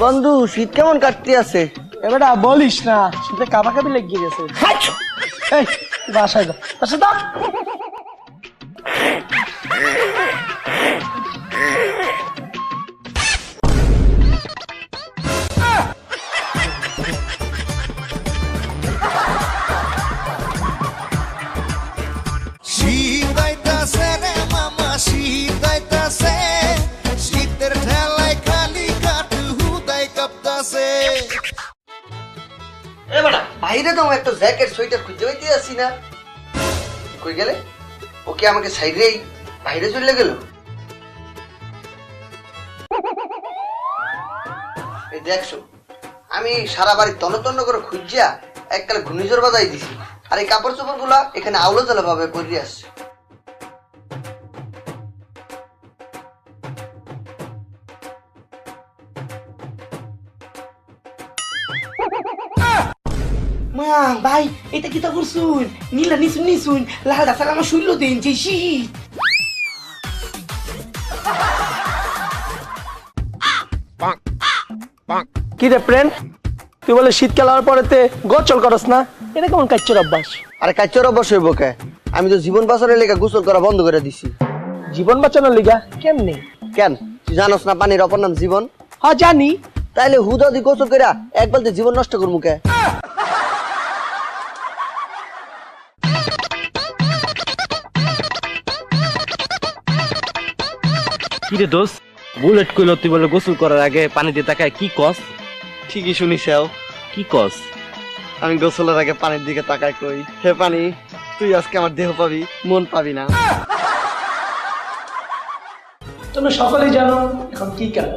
বন্ধু শীত কেমন কাটতে আছে? এবারটা বলিস না, শীতে কাঁপাকাঁপি লেগে গেছে। এই বাসায় যা, বাসায় যা। বাইরে তো একটা জ্যাকেট সোয়েটার খুঁজে পাইতে আসি না, কই গেলে? ওকে আমাকে সাইডেই বাইরে চলে গেল। এই দেখছো, আমি সারা বাড়ি তন্ন তন্ন করে খুঁজিয়া এককালে ঘূর্ণিঝড় বাজাই দিছি, আর এই কাপড় চোপড় গুলা এখানে আউলো জ্বালা ভাবে পড়ে আসছে। মা ভাই এটা কি তা করছুন? নীলা নিছুন নিছুন লাল ডাসাল আমার শুনলো দিন যে শীত। কি রে ফ্রেন্ড, তুই বলে শীতকাল হওয়ার পরেতে গোসল করস না, এটা কেমন কাচ্চর অভ্যাস? আরে কাচ্চর অবশ্য হইব কে? আমি তো জীবন বাঁচানোর লেগে গোসল করা বন্ধ করে দিছি। জীবন বাঁচানোর লিগা? কেমনে? কেন তুই জানোস না পানির অপর নাম জীবন? হ্যাঁ জানি। তাইলে হুদা দি গোসল করে এক বলতে জীবন নষ্ট করবো কে? কিরে দোষ, বুলেট কইল তুই বলে গোসল করার আগে পানিতে তাকায় কি কস? ঠিকই শুনিস, কি কস? আমি গোসলের আগে পানির দিকে তাকাই কই, হে পানি তুই আজকে আমার দেহ পাবি, মন পাবি না। তোমরা সকলেই জানো এখন কি কাল।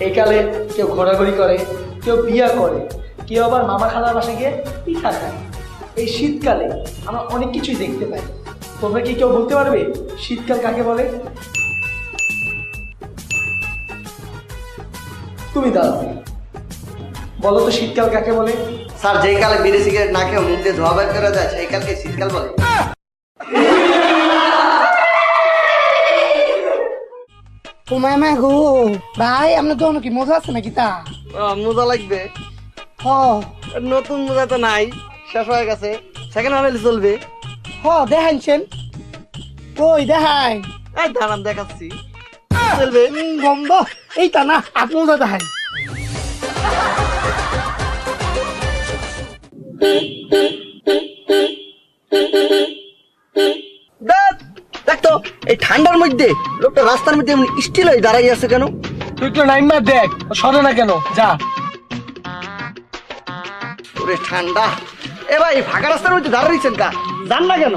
এই কালে কেউ ঘোরাঘুরি করে, কেউ বিয়া করে, কেউ আবার মামা খালার বাসায় গিয়ে পিঠা খায়। এই শীতকালে আমরা অনেক কিছুই দেখতে পাই। তোমরা কি কেউ বলতে পারবে শীতকাল কাকে বলে? তুমি দাঁড়াও, বলো তো শীতকাল কাকে বলে? স্যার, যেই কালে বিড়ি সিগারেট না খেয়ে মুখ দিয়ে ধোয়া বের করা যায় সেই কালকে শীতকাল বলে। ও মামা গো ভাই, আপনার দোনো কি মজা আছে নাকি তা? মজা লাগবে। হ নতুন মজা তো নাই, শেষ হয়ে গেছে। সেকেন্ড হ্যান্ড চলবে। হ দেখাইছেন কই দেখাই? এই দাঁড়ান দেখাচ্ছি, চলবে। বন্ধ এইটা না, আপনি মজা দেখাই। দেখতো এই ঠান্ডার মধ্যে লোকটা রাস্তার মধ্যে এমনি স্টিল হয়ে দাঁড়াই আছে কেন? তুই একটু নাইমা দেখ, সরে না কেন, যা। ওরে ঠান্ডা! এ ভাই, ফাঁকা রাস্তার মধ্যে দাঁড়াইছেন কা? যান না কেন?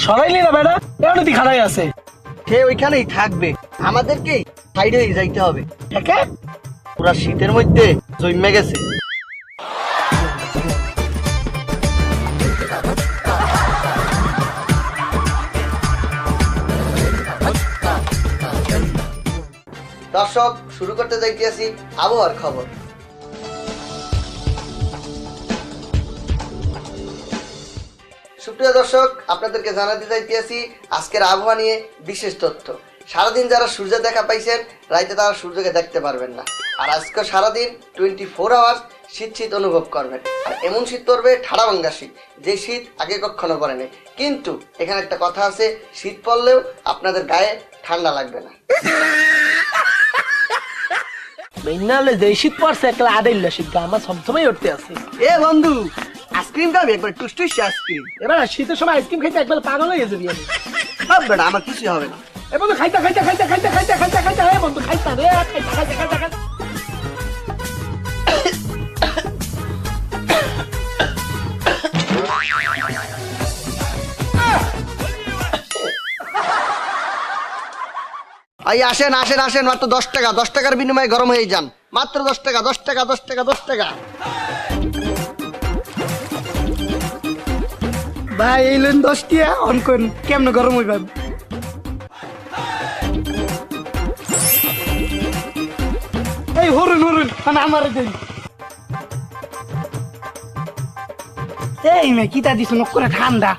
সরাইলি না বেটা, এমন তুই খাড়াই আছে। সে ওইখানেই থাকবে, আমাদেরকে সাইডে যাইতে হবে। একে পুরা শীতের মধ্যে জমে গেছে। দর্শক, শুরু করতে যাইতেছি আবহাওয়ার খবর। সুপ্রিয় দর্শক, আপনাদেরকে জানাতে চাইতেছি আজকের আবহাওয়া নিয়ে বিশেষ তথ্য। সারাদিন যারা সূর্য দেখা পাইছেন, রাইতে তারা সূর্যকে দেখতে পারবেন না। আর আজকে সারাদিন 24 আওয়ার্স শীত শীত অনুভব করবেন। আর এমন শীত পড়বে, ঠাড়া ভাঙ্গা শীত, যে শীত আগে কখনো পড়েনি। কিন্তু এখানে একটা কথা আছে, শীত পড়লেও আপনাদের গায়ে ঠান্ডা লাগবে না। নাহলে যে শীত পড়ছে একটা আদাইল্লা শীত, আমার সবসময় উঠতে আছে। এ বন্ধু, আইসক্রিম খাবি? একবার টুসটুস আইসক্রিম। এবার শীতের সময় আইসক্রিম খাইতে একবার পাগল হয়ে যাবি আমি। বেটা, আমার কিছু হবে না। এ বন্ধু খাইতে খাইতে খাইতে খাইতে খাইতে খাইতে খাইতে হে বন্ধু খাইতে রে, খাইতে খাইতে খাইতে খাইতে। এই আসেন আসেন আসেন, মাত্র 10 টাকা, 10 টাকার বিনিময়ে গরম হয়ে যান। মাত্র 10 টাকা, 10 টাকা, 10 টাকা, 10 টাকা। ভাই এই লেন 10 টিয়া অন কোন কেমনে গরম হইবাম। এই হরুন হরুন মানে আমারে দেন। এই মে কিতা দিছ নক করে ঠান্ডা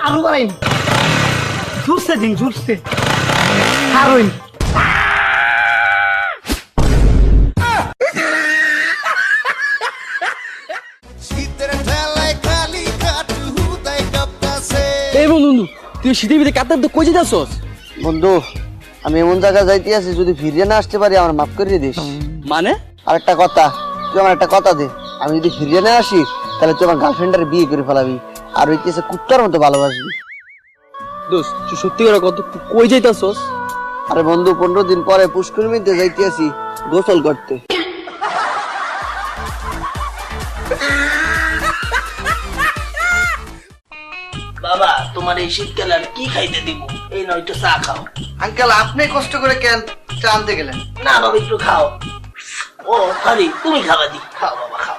আরো বাড়াইন জুরছে দিন জুরছে আরোইন এই বন্ধু তুই শীতের ভিতরে কাতার তো কই যেতেছস? বন্ধু আমি এমন জায়গায় যাইতে আছি, যদি ফিরিয়ে না আসতে পারি আমার মাফ করে দিস। মানে আর একটা কথা, তুই আমার একটা কথা দে, আমি যদি ফিরিয়ে না আসি তাহলে তুই আমার গার্লফ্রেন্ডের বিয়ে করে ফেলাবি আর ওই কেসে কুত্তার মতো ভালোবাসবি। দোস্ত তুই সত্যি করে কত কই যাইতাছস? আরে বন্ধু 15 দিন পরে পুষ্করণীতে যাইতে আছি গোসল করতে। বাবা তোমার এই শীতকালে আর কি খাইতে দিব? এই নয় একটু চা খাও। আঙ্কেল আপনি কষ্ট করে কেন চা আনতে গেলেন? না বাবা একটু খাও। ও সরি তুমি খাবা দি, খাও বাবা খাও।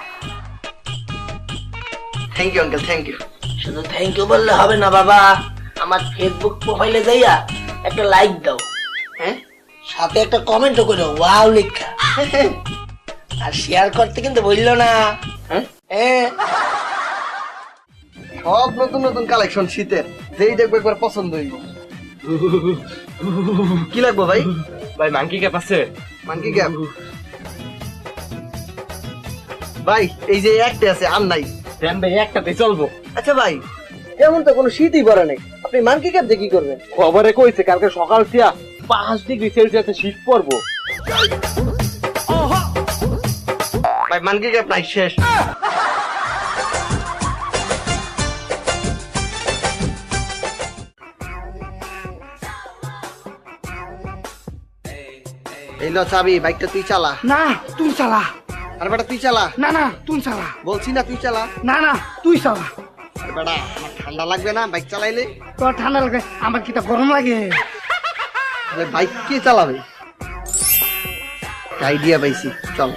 Thank you uncle, thank you. শুধু থ্যাংক ইউ বললে হবে না বাবা, আমার ফেসবুক প্রোফাইলে যাইয়া একটা লাইক দাও, হ্যাঁ, সাথে একটা কমেন্টও করো ওয়াও লেখা, আর শেয়ার করতে কিন্তু বললো না, হ্যাঁ হ্যাঁ। সব নতুন নতুন কালেকশন শীতের, যেই দেখবো একবার পছন্দ হইব। কি লাগবো ভাই? ভাই মাংকি ক্যাপ আছে? মানকি ক্যাপ ভাই এই যে একটা আছে আর নাই। দেন ভাই একটাতে চলবো। আচ্ছা ভাই এমন তো কোনো শীতই পড়ে নাই, আপনি মানকি ক্যাপ দিয়ে কি করবেন? খবরে কইছে কালকে সকাল থেকে 5 ডিগ্রি সেলসিয়াসে শীত পড়বো। ভাই মানকি ক্যাপ নাই, শেষ। এই লো চাবি, বাইকটা তুই চালা। না তুই চালা। আর বেটা তুই চালা। না না তুই চালা। বলছি না তুই চালা। না না তুই চালা। আর বেটা আমার ঠান্ডা লাগবে না বাইক চালাইলে? তোর ঠান্ডা লাগে, আমার কি তা গরম লাগে? বাইক কে চালাবে? আইডিয়া পাইছি, চল।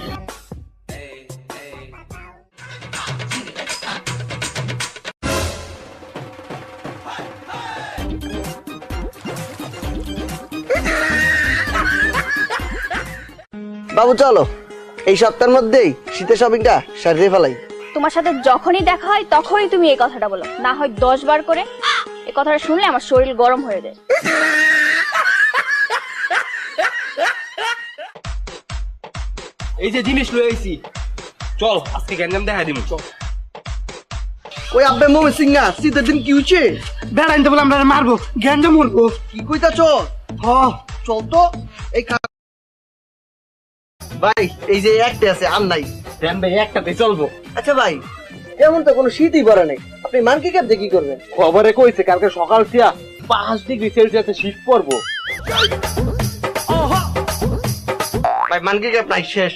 বাবু চলো, এই সপ্তাহের মধ্যেই শীতের শপিংটা সারিয়ে ফেলাই। তোমার সাথে যখনই দেখা হয় তখনই তুমি এই কথাটা বলো, না হয় 10 বার করে। এই কথাটা শুনলে আমার শরীর গরম হয়ে যায়। এই যে জিনিস লই আইছি, চল আজকে গ্যাঞ্জাম দেখা দিমু। চল। ওই আব্বে মোমে সিংহা শীতের দিন কি হচ্ছে? বেড়াইতে বলে আমরা মারবো, জ্ঞানটা মরবো। কি কইতাছ? হ চল তো। এই ভাই এই যে একটা আছে আর নাই। দেন ভাই একটাতে চলবো। আচ্ছা ভাই এমন তো কোনো শীতই পড়ে নাই, আপনি মানকি ক্যাপ দিয়ে কি করবেন? খবরে কইছে কালকে সকাল থেকে 5 ডিগ্রি সেলসিয়াসে শীত পড়বো। ভাই মানকি ক্যাপ নাই, শেষ।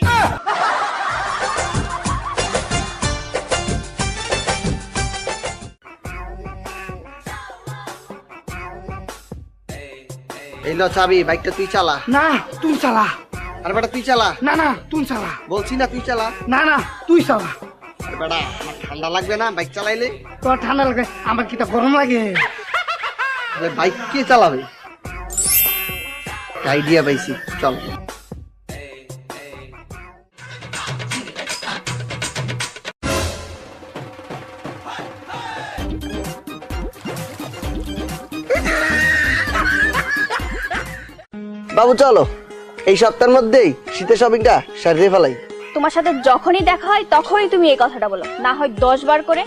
এই লো চাবি, বাইকটা তুই চালা। না তুই চালা। আর বেটা তুই চালা। না না তুই চালা। বলছি না তুই চালা। না না তুই চালা। আর বেটা আমার ঠান্ডা লাগবে না বাইক চালাইলে? তোর ঠান্ডা লাগে, আমার কি তা গরম লাগে? বাইক কে চালাবে? আইডিয়া পাইছি, চল। বাবু চলো, এই সপ্তাহের মধ্যেই শীতের শপিংটা সারিয়ে ফেলাই। তোমার সাথে যখনই দেখা হয় তখনই তুমি এই কথাটা বলো, না হয় 10 বার করে।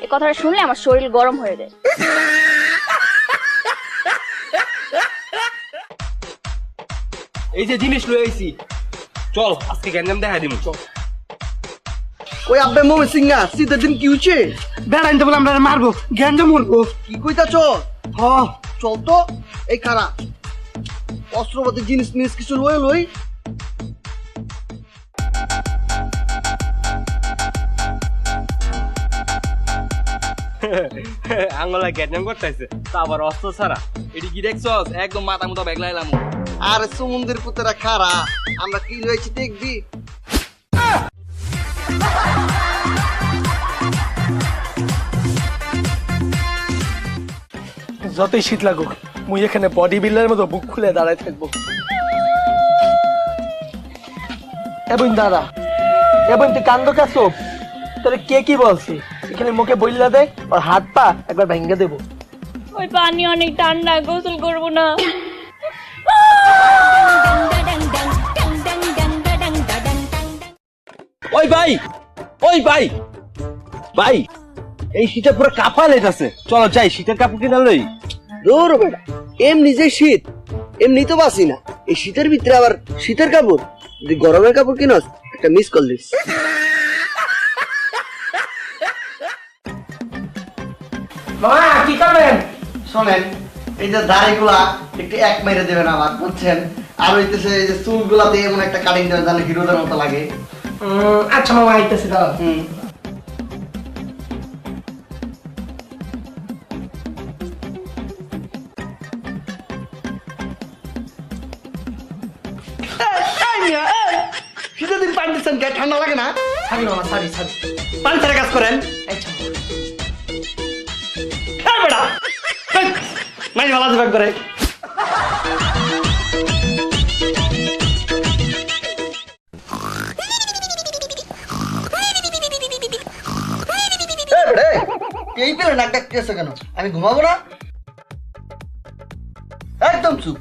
এই কথাটা শুনলে আমার শরীর গরম হয়ে যায়। এই যে জিনিস লই আইছি, চল আজকে গ্যাঞ্জাম দেখা দিমু। চল। ওই আব্বে মোমে সিংহা শীতের দিন কি হচ্ছে? বেড়াইতে বলে আমরা মারবো, জ্ঞানটা মরবো। কি কইতাছ? হ চল তো। এই খারা অস্ত্রপাতি জিনিস মিনিস কিছু লই লই। আঙ্গলা গ্যাঞ্জাম করতেছে, তা আবার অস্ত্র ছাড়া। এটি কি দেখছস? একদম মাথা মুতা বেগলাইলাম। আর সমুদ্রের পুতেরা খারা, আমরা কি লইছি দেখবি? যতই শীত লাগুক মুই এখানে বডি বিল্ডারের মতো বুক খুলে দাঁড়ায় থাকবো। এবং দাঁড়া, এবং তুই কান্দ কাছো তোরে কে কি বলছি এখানে মুখে বইলা দে ওর হাত পা একবার ভেঙে দেবো। ওই পানি অনেক ঠান্ডা, গোসল করবো না। ওই ভাই, ওই ভাই, ভাই এই শীতে পুরো কাঁপা লেগেছে, চলো যাই শীতের কাপড় কিনা লই। দৌড় বেটা, এমনি যে শীত এমনি তো বাসি না, এই শীতের ভিতরে আবার শীতের কাপড়, যদি গরমের কাপড় কিনস একটা মিস কল দিস। মামা কি করবেন? শোনেন, এই যে দাড়িগুলা একটু এক মেরে দেবেন আমার, বুঝছেন? আর হইতেছে এই যে চুলগুলাতে এমন একটা কাটিং দেবেন জানে হিরোদের মতো লাগে। আচ্ছা মামা আইতেছি দাও। শীতের দিন পানি দিচ্ছেন কে? ঠান্ডা লাগে না? ছাড়ি মামা ছাড়ি ছাড়ি। পানি ছাড়া কাজ করেন। আচ্ছা বেটা নাই ভালো দিবাক করে। এই পেলে নাক ডাকতেছে কেন? আমি ঘুমাবো না? একদম চুপ।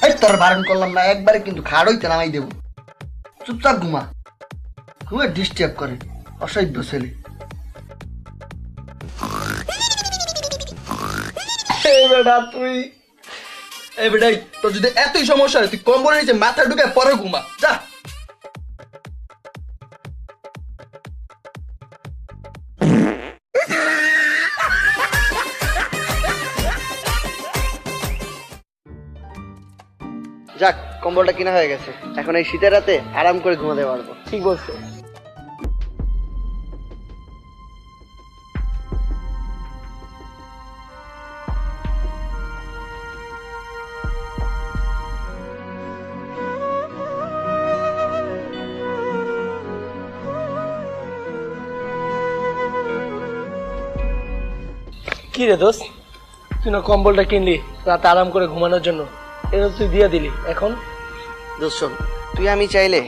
এই তোর বারণ করলাম না, একবারে কিন্তু খাড় হইতে নামাই দেবো। চুপচাপ ঘুমা, ঘুমে ডিস্টার্ব করে অসভ্য ছেলে। এই বেটা তুই, এই বেটাই তোর যদি এতই সমস্যা হয় তুই কম্বলের নিচে মাথা ঢুকে পরে ঘুমা যা। যাক, কম্বলটা কিনা হয়ে গেছে, এখন এই শীতের রাতে আরাম করে ঘুমাতে পারবো। ঠিক বলছো। কি রে দোস্ত, তুই না কম্বলটা কিনলি রাতে আরাম করে ঘুমানোর জন্য, এটা তুই দিয়ে দিলি, এখন দোস্ত শোন, তুই আমি চাইলে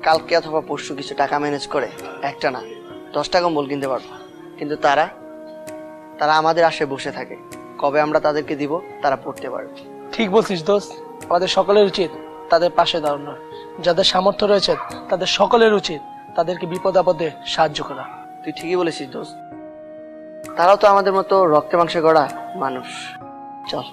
কালকে অথবা পরশু কিছু টাকা ম্যানেজ করে একটা না 10টা কম্বল কিনতে পারবো, কিন্তু তারা আমাদের আশে বসে থাকে, কবে আমরা তাদেরকে দিব তারা পড়তে পারবে। ঠিক বলছিস দোস্ত, আমাদের সকলের উচিত তাদের পাশে দাঁড়ানো, যাদের সামর্থ্য রয়েছে তাদের সকলের উচিত তাদেরকে বিপদ আপদে সাহায্য করা। তুই ঠিকই বলেছিস দোস্ত, তারাও তো আমাদের মতো রক্তে মাংসে গড়া মানুষ। চল।